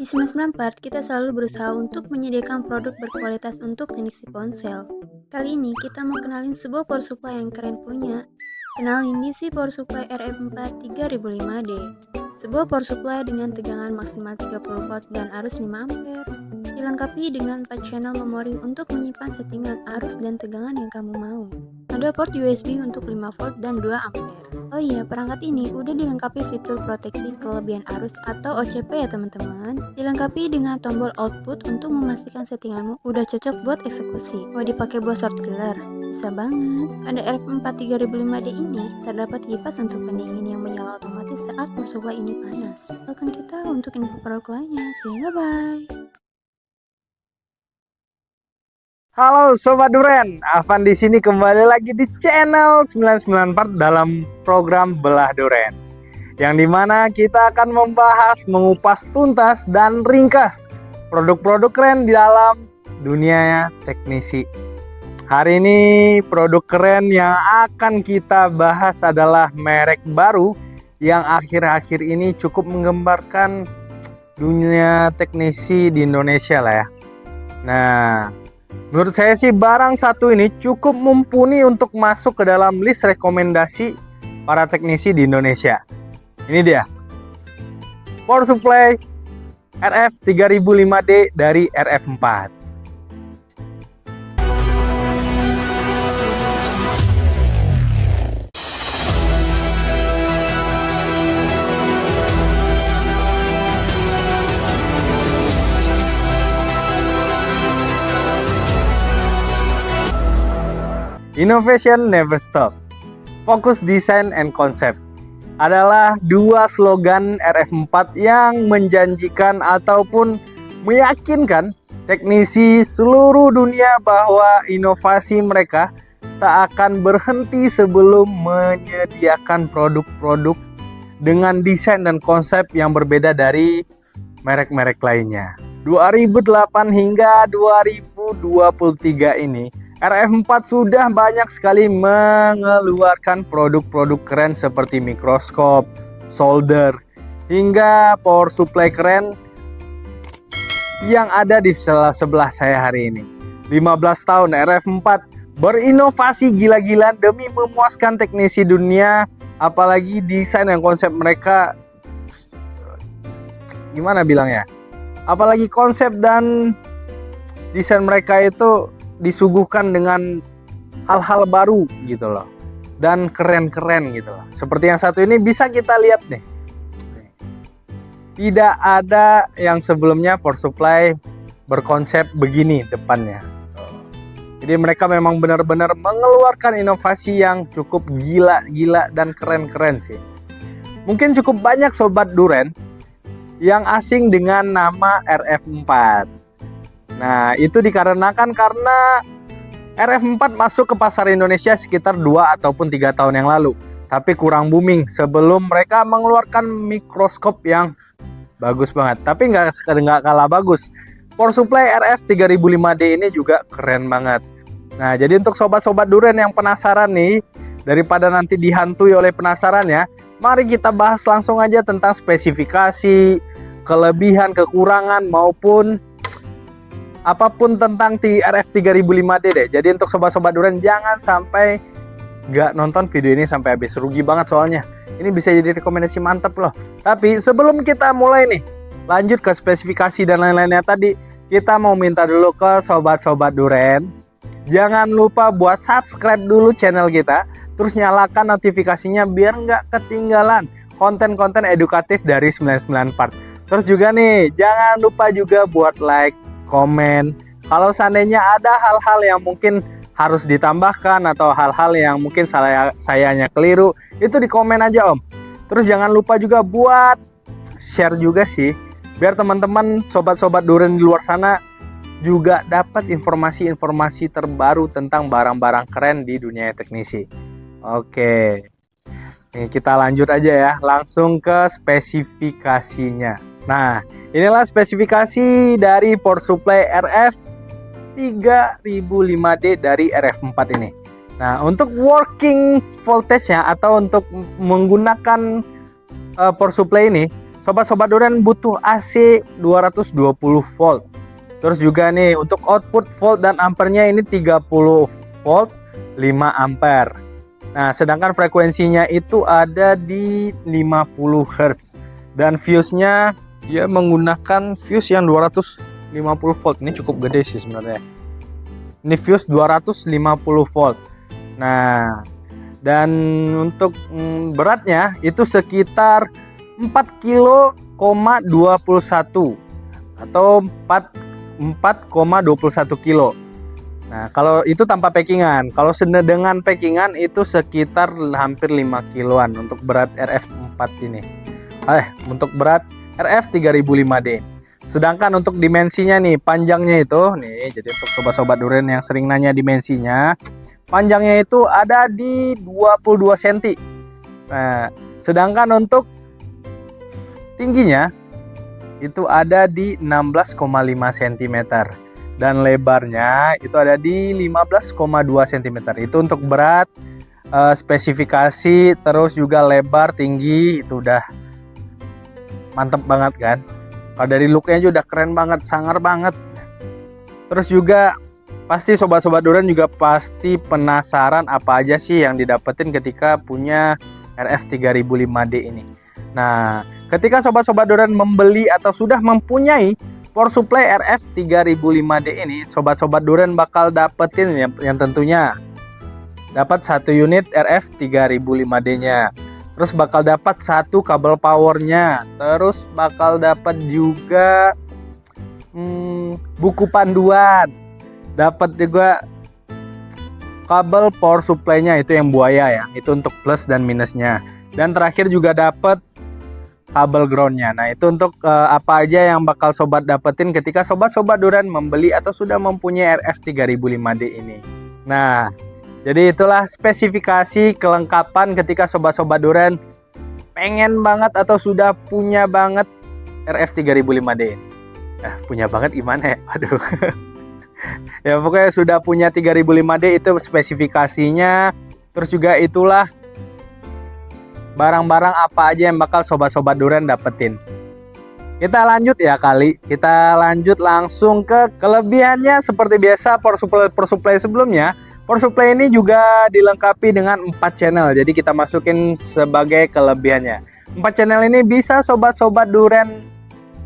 1994, kita selalu berusaha untuk menyediakan produk berkualitas untuk teknisi ponsel. Kali ini kita mau kenalin sebuah power supply yang keren punya. Kenalin DC Power Supply RF4 3005D. Sebuah power supply dengan tegangan maksimal 30 volt dan arus 5 ampere. Dilengkapi dengan 4 channel memori untuk menyimpan settingan arus dan tegangan yang kamu mau. Ada port USB untuk 5 volt dan 2 ampere. Oh iya, perangkat ini udah dilengkapi fitur proteksi kelebihan arus atau OCP ya teman-teman. Dilengkapi dengan tombol output untuk memastikan settinganmu udah cocok buat eksekusi. Mau dipakai buat short killer? Bisa banget. Pada RF4 3005D ini terdapat kipas untuk pendingin yang menyala otomatis saat power supply ini panas. Doakan kita untuk info produk lainnya. See you, bye-bye. Halo Sobat Duren, Afan di sini kembali lagi di channel 994 dalam program Belah Duren. Yang dimana kita akan membahas, mengupas tuntas dan ringkas produk-produk keren di dalam dunia teknisi. Hari ini produk keren yang akan kita bahas adalah merek baru yang akhir-akhir ini cukup menggembarkan dunia teknisi di Indonesia lah ya. Nah, menurut saya sih barang satu ini cukup mumpuni untuk masuk ke dalam list rekomendasi para teknisi di Indonesia. Ini dia, power supply RF 3005D dari RF4. Innovation never stop. Fokus desain and concept adalah dua slogan RF4 yang menjanjikan ataupun meyakinkan teknisi seluruh dunia bahwa inovasi mereka tak akan berhenti sebelum menyediakan produk-produk dengan desain dan konsep yang berbeda dari merek-merek lainnya. 2008 hingga 2023 ini RF4 sudah banyak sekali mengeluarkan produk-produk keren seperti mikroskop, solder, hingga power supply keren yang ada di sebelah saya hari ini. 15 tahun RF4 berinovasi gila-gilaan demi memuaskan teknisi dunia, apalagi desain dan konsep mereka, gimana bilangnya? Apalagi konsep dan desain mereka itu disuguhkan dengan hal-hal baru gitu loh, dan keren-keren gitu loh. Seperti yang satu ini bisa kita lihat nih, tidak ada yang sebelumnya power supply berkonsep begini depannya. Jadi mereka memang benar-benar mengeluarkan inovasi yang cukup gila-gila dan keren-keren sih. Mungkin cukup banyak Sobat Duren yang asing dengan nama RF4. Nah, itu dikarenakan karena RF4 masuk ke pasar Indonesia sekitar 2 ataupun 3 tahun yang lalu. Tapi kurang booming sebelum mereka mengeluarkan mikroskop yang bagus banget. Tapi nggak kalah bagus, power supply RF 3005D ini juga keren banget. Nah, jadi untuk sobat-sobat Duren yang penasaran nih, daripada nanti dihantui oleh penasarannya, mari kita bahas langsung aja tentang spesifikasi, kelebihan, kekurangan, maupun apapun tentang RF 3005D deh. Jadi untuk sobat-sobat Duren jangan sampai nggak nonton video ini sampai habis, rugi banget soalnya. Ini bisa jadi rekomendasi mantep loh. Tapi sebelum kita mulai nih, lanjut ke spesifikasi dan lain-lainnya tadi, kita mau minta dulu ke sobat-sobat Duren, jangan lupa buat subscribe dulu channel kita, terus nyalakan notifikasinya biar nggak ketinggalan konten-konten edukatif dari 994. Terus juga nih, jangan lupa juga buat like, komen. Kalau seandainya ada hal-hal yang mungkin harus ditambahkan atau hal-hal yang mungkin sayanya keliru, itu di komen aja Om. Terus jangan lupa juga buat share juga sih, biar teman-teman sobat-sobat Duren di luar sana juga dapat informasi-informasi terbaru tentang barang-barang keren di dunia teknisi. Oke, ini kita lanjut aja ya, langsung ke spesifikasinya. Nah, inilah spesifikasi dari power supply RF 3005D dari RF4 ini. Nah, untuk working voltage-nya atau untuk menggunakan power supply ini, Sobat-sobat Duren butuh AC 220 volt. Terus juga nih untuk output volt dan ampernya ini 30 volt 5 ampere. Nah, sedangkan frekuensinya itu ada di 50 Hz. Dan fuse-nya dia menggunakan fuse yang 250 volt. Ini cukup gede sih sebenarnya. Ini fuse 250 volt. Nah, dan untuk beratnya itu sekitar 4,21 atau 4,21 kilo. Nah, kalau itu tanpa packingan. Kalau dengan packingan itu sekitar hampir 5 kiloan untuk berat RF4 ini. Untuk berat RF3005D. Sedangkan untuk dimensinya nih, panjangnya itu nih, jadi untuk sobat-sobat Duren yang sering nanya dimensinya, panjangnya itu ada di 22 cm. Nah, sedangkan untuk tingginya itu ada di 16,5 cm dan lebarnya itu ada di 15,2 cm. Itu untuk berat, spesifikasi, terus juga lebar, tinggi itu udah mantep banget kan. Kalau dari looknya juga udah keren banget, sangar banget. Terus juga pasti sobat-sobat Duren juga pasti penasaran apa aja sih yang didapetin ketika punya RF3005D ini. Nah, ketika sobat-sobat Duren membeli atau sudah mempunyai power supply RF3005D ini, sobat-sobat Duren bakal dapetin yang tentunya dapat 1 unit RF3005D-nya. Terus bakal dapat 1 kabel powernya. Terus bakal dapat juga buku panduan. Dapat juga kabel power supply-nya, itu yang buaya ya. Itu untuk plus dan minusnya. Dan terakhir juga dapat kabel groundnya. Nah, itu untuk apa aja yang bakal sobat dapetin ketika sobat-sobat Duren membeli atau sudah mempunyai RF3005D ini. Nah, jadi itulah spesifikasi kelengkapan ketika sobat-sobat Duren pengen banget atau sudah punya banget RF3005D. Punya banget gimana ya? Aduh. Ya pokoknya sudah punya 3005D itu spesifikasinya. Terus juga itulah barang-barang apa aja yang bakal sobat-sobat Duren dapetin. Kita lanjut ya kali. Kita lanjut langsung ke kelebihannya. Seperti biasa power supply sebelumnya, power supply ini juga dilengkapi dengan 4 channel. Jadi kita masukin sebagai kelebihannya. 4 channel ini bisa sobat-sobat Duren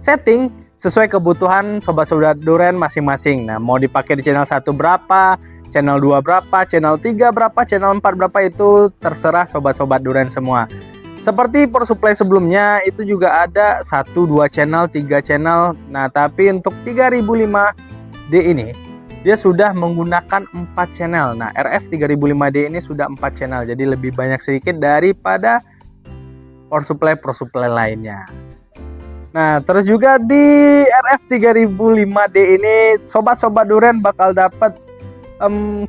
setting sesuai kebutuhan sobat-sobat Duren masing-masing. Nah, mau dipakai di channel 1 berapa, channel 2 berapa, channel 3 berapa, channel 4 berapa, itu terserah sobat-sobat Duren semua. Seperti power supply sebelumnya itu juga ada 1, 2 channel, 3 channel. Nah, tapi untuk 3005D ini dia sudah menggunakan 4 channel. Nah, RF3005D ini sudah 4 channel, jadi lebih banyak sedikit daripada power supply lainnya. Nah, terus juga di RF3005D ini sobat-sobat Duren bakal dapat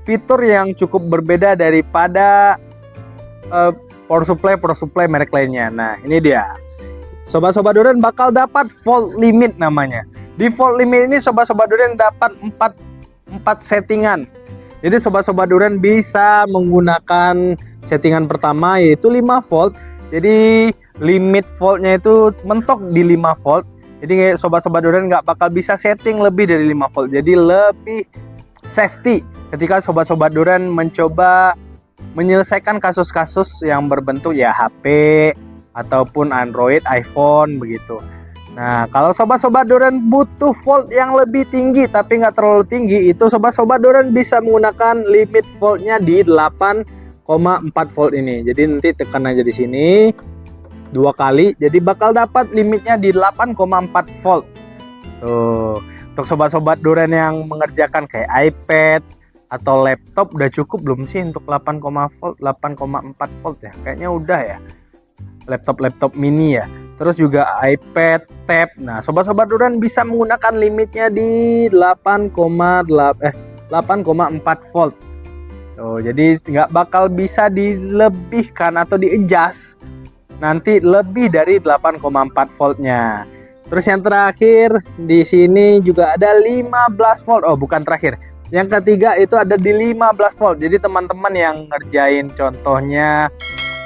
fitur yang cukup berbeda daripada power supply merek lainnya. Nah, ini dia. Sobat-sobat Duren bakal dapat volt limit namanya. Di volt limit ini sobat-sobat Duren dapat 4 settingan. Jadi sobat-sobat Duren bisa menggunakan settingan pertama yaitu 5 volt. Jadi limit voltnya itu mentok di 5 volt. Jadi sobat-sobat Duren nggak bakal bisa setting lebih dari 5 volt. Jadi lebih safety ketika sobat-sobat Duren mencoba menyelesaikan kasus-kasus yang berbentuk ya HP ataupun Android, iPhone begitu. Nah, kalau sobat-sobat Duren butuh volt yang lebih tinggi tapi nggak terlalu tinggi, itu sobat-sobat Duren bisa menggunakan limit voltnya di 8,4 volt ini. Jadi nanti tekan aja di sini 2 kali, jadi bakal dapat limitnya di 8,4 volt. Tuh, untuk sobat-sobat Duren yang mengerjakan kayak iPad atau laptop udah cukup belum sih untuk 8,4 volt ya? Kayaknya udah ya. Laptop mini ya. Terus juga iPad, tab. Nah, sobat-sobat Duren bisa menggunakan limitnya di 8,4 volt. Tuh, jadi nggak bakal bisa dilebihkan atau di-adjust nanti lebih dari 8,4 voltnya. Terus yang terakhir di sini juga ada 15 volt. Oh, bukan terakhir. Yang ketiga itu ada di 15 volt. Jadi teman-teman yang ngerjain contohnya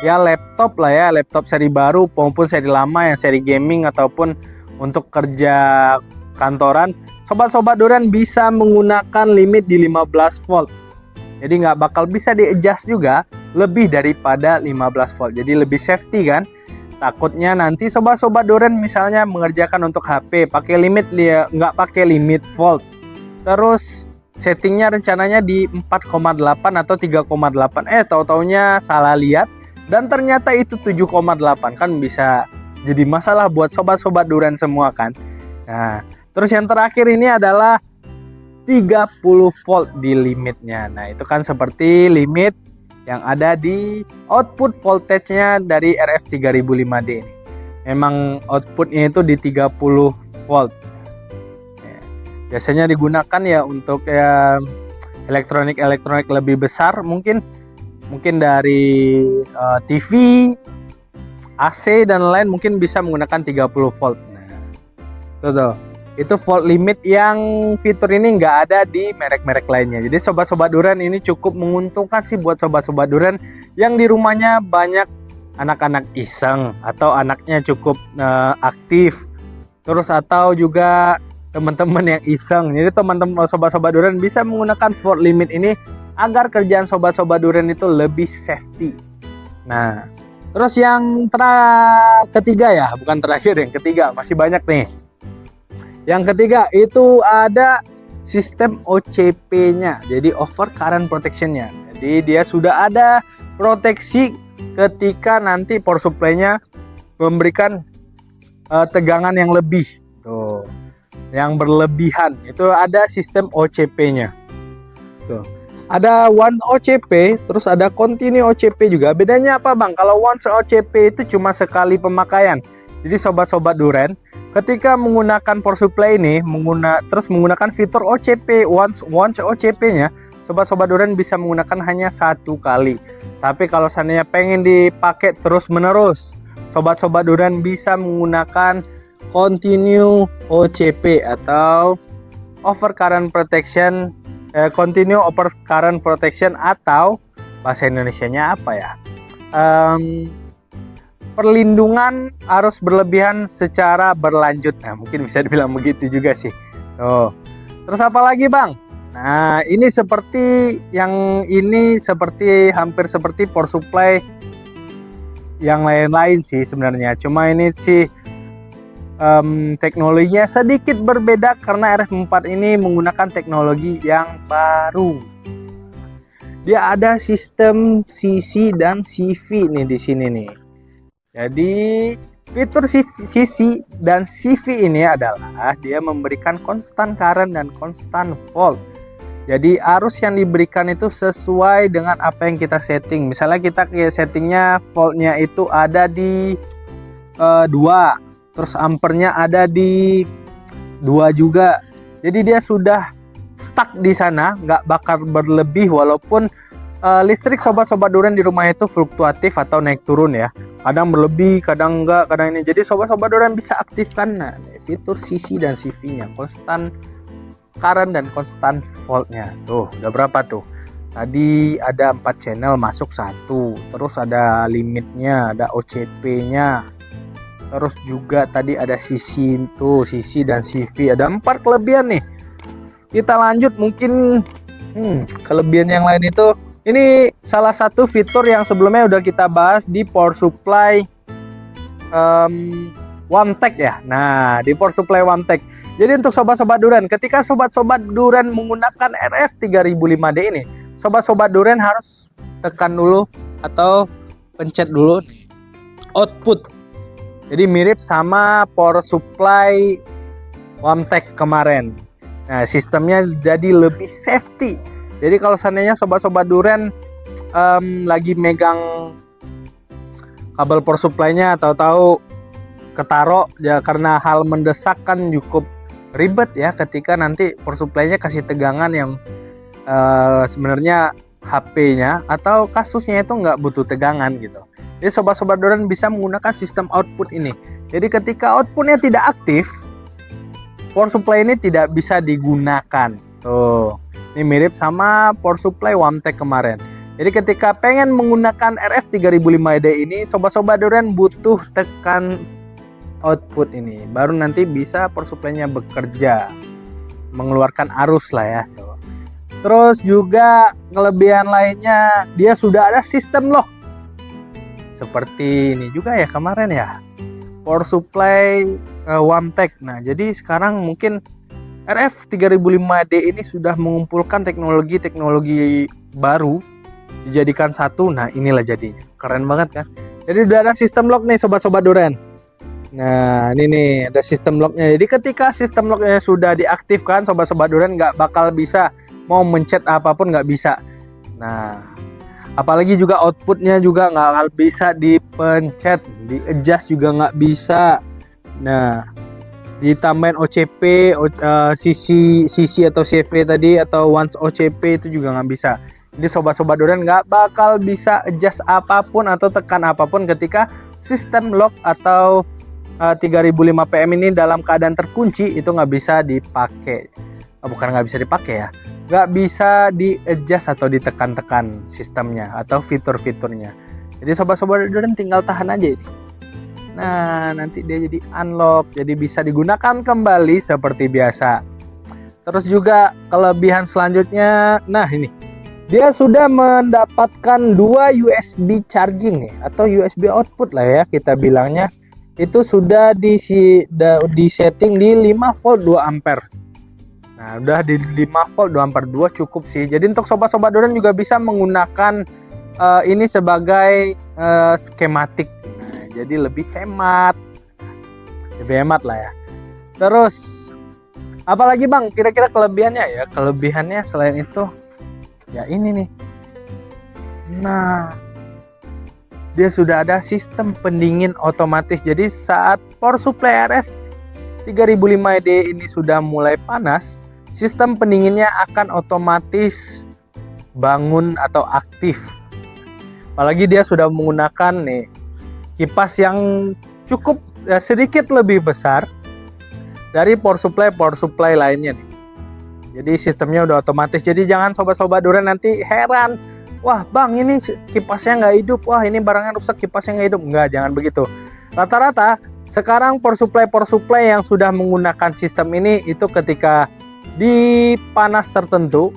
ya laptop lah ya, laptop seri baru maupun seri lama yang seri gaming ataupun untuk kerja kantoran, sobat-sobat durian bisa menggunakan limit di 15 volt. Jadi nggak bakal bisa di-adjust juga lebih daripada 15 volt. Jadi lebih safety kan. Takutnya nanti sobat-sobat durian misalnya mengerjakan untuk HP pakai limit, dia nggak pakai limit volt. Terus settingnya rencananya di 4,8 atau 3,8. Tahu-taunya salah lihat dan ternyata itu 7,8, kan bisa jadi masalah buat sobat-sobat durian semua kan. Nah, terus yang terakhir ini adalah 30 volt di limitnya. Nah, itu kan seperti limit yang ada di output voltage-nya dari RF3005D ini. Memang outputnya itu di 30 volt. Biasanya digunakan ya untuk ya elektronik lebih besar, mungkin dari TV, AC dan lain mungkin bisa menggunakan 30 volt. Nah, itu volt limit yang fitur ini nggak ada di merek-merek lainnya. Jadi sobat-sobat durian ini cukup menguntungkan sih buat sobat-sobat durian yang di rumahnya banyak anak-anak iseng atau anaknya cukup aktif, terus atau juga teman-teman yang iseng. Jadi teman-teman sobat-sobat durian bisa menggunakan volt limit ini agar kerjaan sobat-sobat durian itu lebih safety. Nah, terus yang ketiga ya, bukan terakhir, yang ketiga masih banyak nih. Yang ketiga itu ada sistem OCP-nya, jadi over current protection-nya. Jadi dia sudah ada proteksi ketika nanti power supply-nya memberikan tegangan yang lebih. Tuh. Yang berlebihan itu ada sistem OCP-nya. Tuh. Ada one OCP, terus ada continue OCP juga. Bedanya apa bang? Kalau one OCP itu cuma sekali pemakaian. Jadi sobat-sobat durian, ketika menggunakan power supply ini, terus menggunakan fitur OCP, one OCP-nya, sobat-sobat durian bisa menggunakan hanya satu kali. Tapi kalau seandainya pengen dipakai terus-menerus, sobat-sobat durian bisa menggunakan continue OCP atau over current protection, continue over current protection, atau bahasa Indonesianya apa ya, perlindungan arus berlebihan secara berlanjut. Nah, mungkin bisa dibilang begitu juga sih. Terus apa lagi bang? Nah, ini hampir seperti power supply yang lain-lain sih sebenarnya. Cuma ini sih teknologinya sedikit berbeda karena RF4 ini menggunakan teknologi yang baru. Dia ada sistem CC dan CV nih di sini nih. Jadi fitur CC dan CV ini adalah dia memberikan konstan current dan konstan volt. Jadi arus yang diberikan itu sesuai dengan apa yang kita setting. Misalnya kita settingnya voltnya itu ada di 2, terus ampernya ada di 2 juga. Jadi dia sudah stuck di sana, nggak bakal berlebih walaupun listrik sobat-sobat durian di rumah itu fluktuatif atau naik turun ya. Kadang berlebih, kadang enggak, kadang ini. Jadi sobat-sobat durian bisa aktifkan fitur CC dan CV-nya, konstan current dan konstan voltnya. Tuh, udah berapa tuh? Tadi ada 4 channel masuk 1. Terus ada limitnya, ada OCP-nya. Terus juga tadi ada CC dan CV. Ada 4 kelebihan nih. Kita lanjut mungkin kelebihan yang lain itu. Ini salah satu fitur yang sebelumnya udah kita bahas di power supply OneTech ya. Nah, di power supply OneTech. Jadi untuk sobat-sobat durian, ketika sobat-sobat durian menggunakan RF3005D ini, sobat-sobat durian harus tekan dulu atau pencet dulu output. Jadi mirip sama power supply OneTech kemarin. Nah, sistemnya jadi lebih safety. Jadi kalau seandainya sobat-sobat durian lagi megang kabel power supply-nya, tahu-tahu ketaro ya karena hal mendesak, kan cukup ribet ya ketika nanti power supply-nya kasih tegangan yang sebenarnya HP-nya atau kasusnya itu nggak butuh tegangan gitu. Jadi sobat-sobat durian bisa menggunakan sistem output ini. Jadi ketika outputnya tidak aktif, power supply ini tidak bisa digunakan. Tuh, ini mirip sama power supply OneTech kemarin. Jadi ketika pengen menggunakan RF3005D ini, sobat-sobat durian butuh tekan output ini, baru nanti bisa power supply-nya bekerja, mengeluarkan arus lah ya. Terus juga kelebihan lainnya, dia sudah ada sistem lock. Seperti ini juga ya kemarin ya, power supply One-Tech. Nah, jadi sekarang mungkin RF3005D ini sudah mengumpulkan teknologi-teknologi baru dijadikan satu. Nah, inilah jadinya. Keren banget kan? Jadi udah ada sistem lock nih sobat-sobat durian. Nah, ini nih ada sistem locknya. Jadi ketika sistem locknya sudah diaktifkan, sobat-sobat durian nggak bakal bisa mau mencet apapun, nggak bisa. Nah, apalagi juga outputnya juga nggak bisa dipencet, di adjust juga nggak bisa. Nah, ditambahin OCP, CC atau CV tadi, atau once OCP itu juga nggak bisa. Jadi sobat-sobat durian nggak bakal bisa adjust apapun atau tekan apapun ketika sistem lock atau 3005 PM ini dalam keadaan terkunci, itu nggak bisa dipakai. Bukan nggak bisa dipakai ya, nggak bisa di adjust atau ditekan-tekan sistemnya atau fitur-fiturnya. Jadi sobat-sobat durian tinggal tahan aja ini. Nah, nanti dia jadi unlock, jadi bisa digunakan kembali seperti biasa. Terus juga kelebihan selanjutnya, nah ini dia sudah mendapatkan 2 USB charging ya, atau USB output lah ya kita bilangnya. Itu sudah di setting di 5 volt 2 ampere. Nah, udah di 5 volt 2 ampere 2 cukup sih. Jadi untuk sobat-sobat durian juga bisa menggunakan ini sebagai skematik. Nah, jadi lebih hemat lah ya. Terus apalagi Bang kira-kira kelebihannya ya? Kelebihannya selain itu ya ini nih. Nah, dia sudah ada sistem pendingin otomatis. Jadi saat power supply RF3005D ini sudah mulai panas, sistem pendinginnya akan otomatis bangun atau aktif. Apalagi dia sudah menggunakan nih kipas yang cukup sedikit lebih besar dari power supply lainnya nih. Jadi sistemnya udah otomatis. Jadi jangan sobat-sobat durian nanti heran, wah Bang ini kipasnya nggak hidup, wah ini barangnya rusak kipasnya nggak hidup. Nggak, jangan begitu. Rata-rata sekarang power supply yang sudah menggunakan sistem ini itu ketika di panas tertentu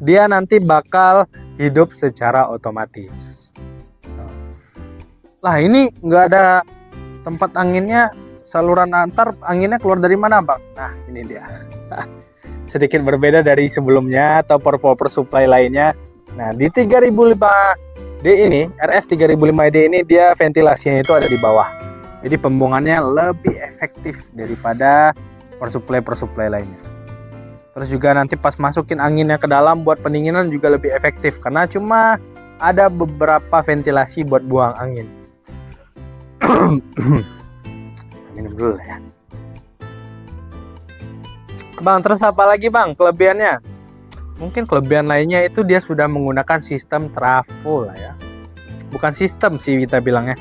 dia nanti bakal hidup secara otomatis. Lah ini nggak ada tempat anginnya, saluran antar anginnya keluar dari mana Bang? Nah ini dia. Sedikit berbeda dari sebelumnya atau power supply lainnya. Nah di 3005D ini, RF3005D ini dia ventilasinya itu ada di bawah. Jadi pembuangannya lebih efektif daripada power supply lainnya. Terus juga nanti pas masukin anginnya ke dalam buat pendinginan juga lebih efektif karena cuma ada beberapa ventilasi buat buang angin. Minum dulu ya. Bang, terus apa lagi Bang kelebihannya? Mungkin kelebihan lainnya itu dia sudah menggunakan sistem trafo lah ya. Bukan sistem sih kita bilangnya.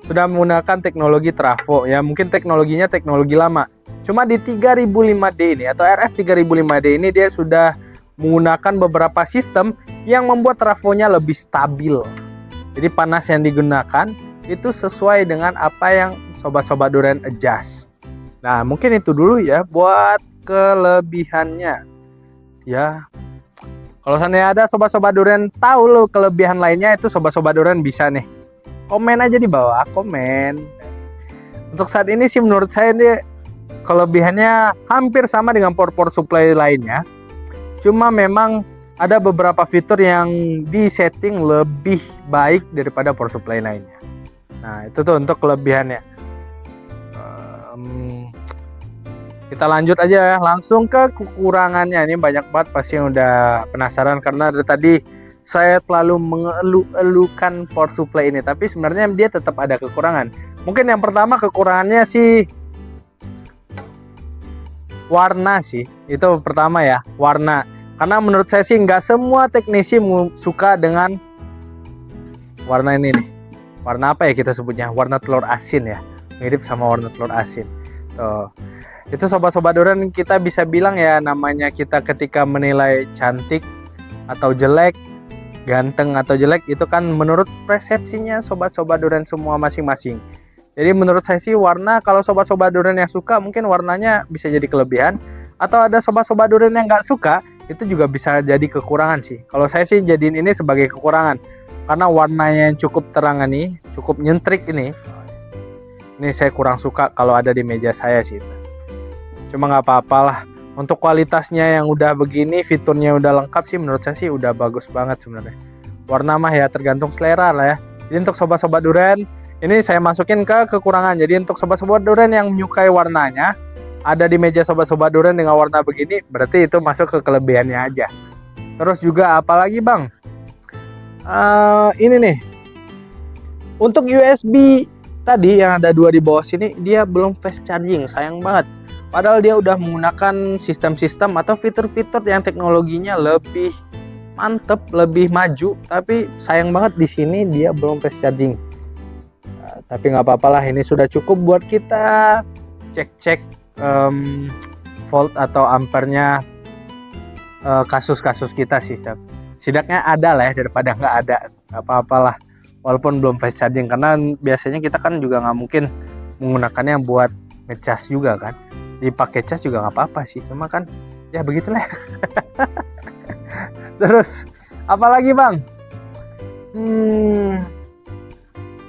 Sudah menggunakan teknologi trafo ya. Mungkin teknologinya teknologi lama. Cuma di 3005D ini atau RF3005D ini dia sudah menggunakan beberapa sistem yang membuat trafonya lebih stabil. Jadi panas yang digunakan itu sesuai dengan apa yang sobat-sobat durian adjust. Nah, mungkin itu dulu ya buat kelebihannya. Ya. Kalau seandainya ada sobat-sobat durian tahu lo kelebihan lainnya, itu sobat-sobat durian bisa nih komen aja di bawah, komen. Untuk saat ini sih menurut saya ini kelebihannya hampir sama dengan power supply lainnya. Cuma memang ada beberapa fitur yang disetting lebih baik daripada power supply lainnya. Nah, itu tuh untuk kelebihannya. Kita lanjut aja ya, langsung ke kekurangannya. Ini banyak banget pasti yang udah penasaran karena dari tadi saya terlalu mengeluh-elukan power supply ini, tapi sebenarnya dia tetap ada kekurangan. Mungkin yang pertama kekurangannya sih warna sih, itu pertama ya, warna. Karena menurut saya sih nggak semua teknisi suka dengan warna ini nih. Warna apa ya kita sebutnya? Warna telur asin ya, mirip sama warna telur asin. Tuh. Itu sobat-sobat durian kita bisa bilang ya, namanya kita ketika menilai cantik atau jelek, ganteng atau jelek itu kan menurut persepsinya sobat-sobat durian semua masing-masing. Jadi menurut saya sih warna, kalau sobat-sobat durian yang suka mungkin warnanya bisa jadi kelebihan, atau ada sobat-sobat durian yang nggak suka itu juga bisa jadi kekurangan sih. Kalau saya sih jadiin ini sebagai kekurangan karena warnanya yang cukup terang ini, cukup nyentrik ini saya kurang suka kalau ada di meja saya sih. Cuma nggak apa-apalah. Untuk kualitasnya yang udah begini, fiturnya udah lengkap sih, menurut saya sih udah bagus banget sebenarnya. Warna mah ya tergantung selera lah ya. Jadi untuk sobat-sobat durian, ini saya masukin ke kekurangan. Jadi untuk sobat-sobat durian yang menyukai warnanya, ada di meja sobat-sobat durian dengan warna begini, berarti itu masuk ke kelebihannya aja. Terus juga apalagi bang? Ini nih, untuk USB tadi yang ada 2 di bawah sini, dia belum fast charging, sayang banget. Padahal dia udah menggunakan sistem-sistem atau fitur-fitur yang teknologinya lebih mantep, lebih maju, tapi sayang banget di sini dia belum fast charging. Tapi nggak apa-apalah, ini sudah cukup buat kita cek-cek volt atau ampernya kasus-kasus kita sih. Setidaknya ada lah ya daripada nggak ada, nggak apa-apalah. Walaupun belum fast charging, karena biasanya kita kan juga nggak mungkin menggunakannya buat ngecas juga kan. Dipakai cas juga nggak apa-apa sih, cuma kan ya begitulah. Terus apalagi bang?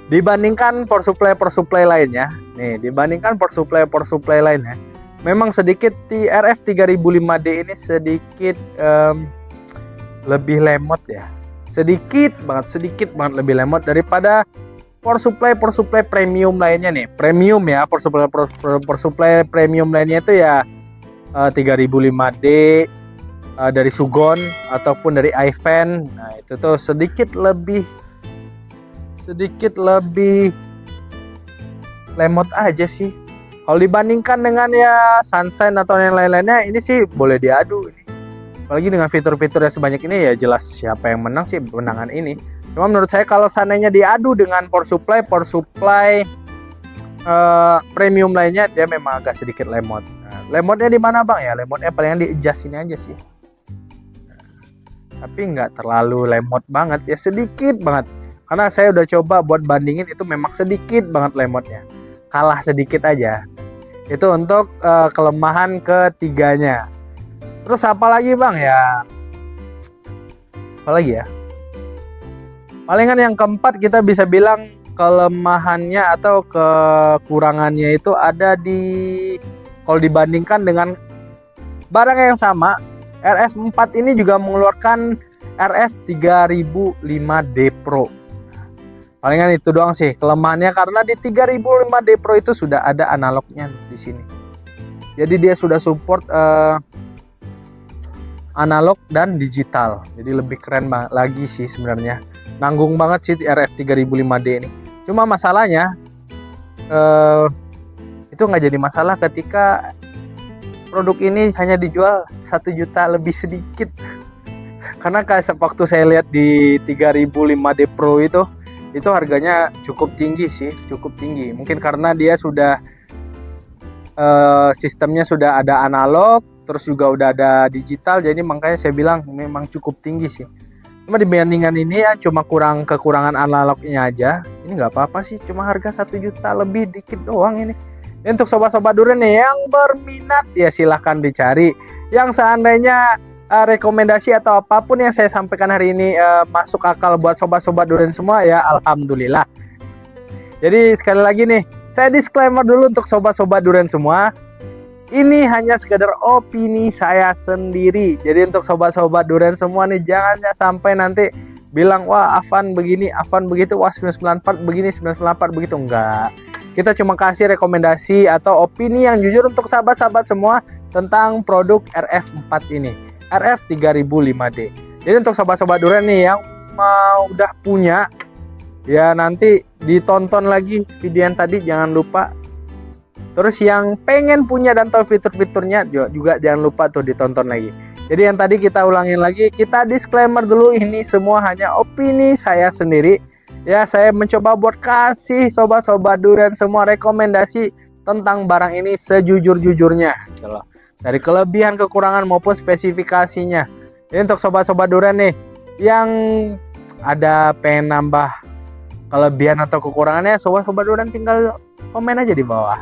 Dibandingkan power supply lainnya, memang sedikit di RF 3005D ini sedikit lebih lemot ya, sedikit banget lebih lemot daripada power supply premium lainnya nih. Premium ya, power supply premium lainnya itu ya 3005D dari Sugon ataupun dari iFan. Nah, itu tuh sedikit lebih lemot aja sih. Kalau dibandingkan dengan ya Sunshine atau yang lain-lainnya, ini sih boleh diadu ini. Apalagi dengan fitur-fitur yang sebanyak ini, ya jelas siapa yang menang sih menangan ini. Cuma menurut saya kalau seandainya diadu dengan power supply premium lainnya, dia memang agak sedikit lemot. Nah, lemotnya di mana bang ya? Lemotnya paling di adjust ini aja sih. Tapi nggak terlalu lemot banget ya, sedikit banget. Karena saya udah coba buat bandingin, itu memang sedikit banget lemotnya. Kalah sedikit aja. Itu untuk kelemahan ketiganya. Terus apa lagi bang ya? Apalagi ya? Palingan yang keempat kita bisa bilang kelemahannya atau kekurangannya itu ada di, kalau dibandingkan dengan barang yang sama, RF4 ini juga mengeluarkan RF3005D Pro. Palingan itu doang sih kelemahannya, karena di 3005D Pro itu sudah ada analognya di sini. Jadi dia sudah support analog dan digital. Jadi lebih keren lagi sih sebenarnya. Nanggung banget sih RF3005D ini. Cuma masalahnya itu nggak jadi masalah ketika produk ini hanya dijual 1 juta lebih sedikit. Karena kayak waktu saya lihat di 3005D Pro itu harganya cukup tinggi sih, cukup tinggi. Mungkin karena dia sudah sistemnya sudah ada analog, terus juga udah ada digital, jadi makanya saya bilang memang cukup tinggi sih. Cuma dibandingkan ini ya cuma kekurangan analognya aja. Ini nggak apa-apa sih, cuma harga 1 juta lebih dikit doang ini. Ini untuk sobat-sobat durian nih yang berminat ya silahkan dicari. Yang seandainya rekomendasi atau apapun yang saya sampaikan hari ini masuk akal buat sobat-sobat durian semua, ya alhamdulillah. Jadi sekali lagi nih, saya disclaimer dulu untuk sobat-sobat durian semua. Ini hanya sekedar opini saya sendiri. Jadi untuk sobat-sobat durian semua nih, jangan sampai nanti bilang wah Afan begini, Afan begitu, wah 994 begini, 994 begitu. Enggak. Kita cuma kasih rekomendasi atau opini yang jujur untuk sahabat-sahabat semua tentang produk RF4 ini, RF3005D. Jadi untuk sobat-sobat durian nih yang mau udah punya, ya nanti ditonton lagi video yang tadi, jangan lupa. Terus yang pengen punya dan tahu fitur-fiturnya juga jangan lupa tuh ditonton lagi. Jadi yang tadi kita ulangin lagi, kita disclaimer dulu, ini semua hanya opini saya sendiri. Ya, saya mencoba buat kasih sobat-sobat durian semua rekomendasi tentang barang ini sejujur-jujurnya. Dari kelebihan, kekurangan maupun spesifikasinya. Jadi untuk sobat-sobat durian nih yang ada pengen nambah kelebihan atau kekurangannya, sobat-sobat durian tinggal komen aja di bawah.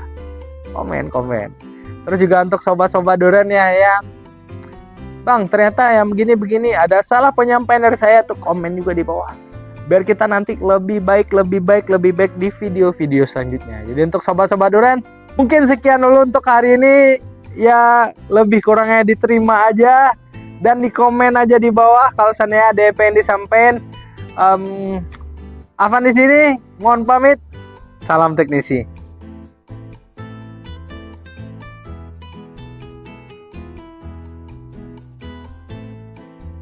Komen. Terus juga untuk sobat-sobat durian ya yang Bang, ternyata yang begini-begini ada salah penyampaian dari saya, tuh komen juga di bawah. Biar kita nanti lebih baik di video-video selanjutnya. Jadi untuk sobat-sobat durian, mungkin sekian dulu untuk hari ini. Ya lebih kurangnya diterima aja dan di komen aja di bawah kalau seandainya ada yang pengen disampaikan. Afan di sini, mohon pamit. Salam teknisi.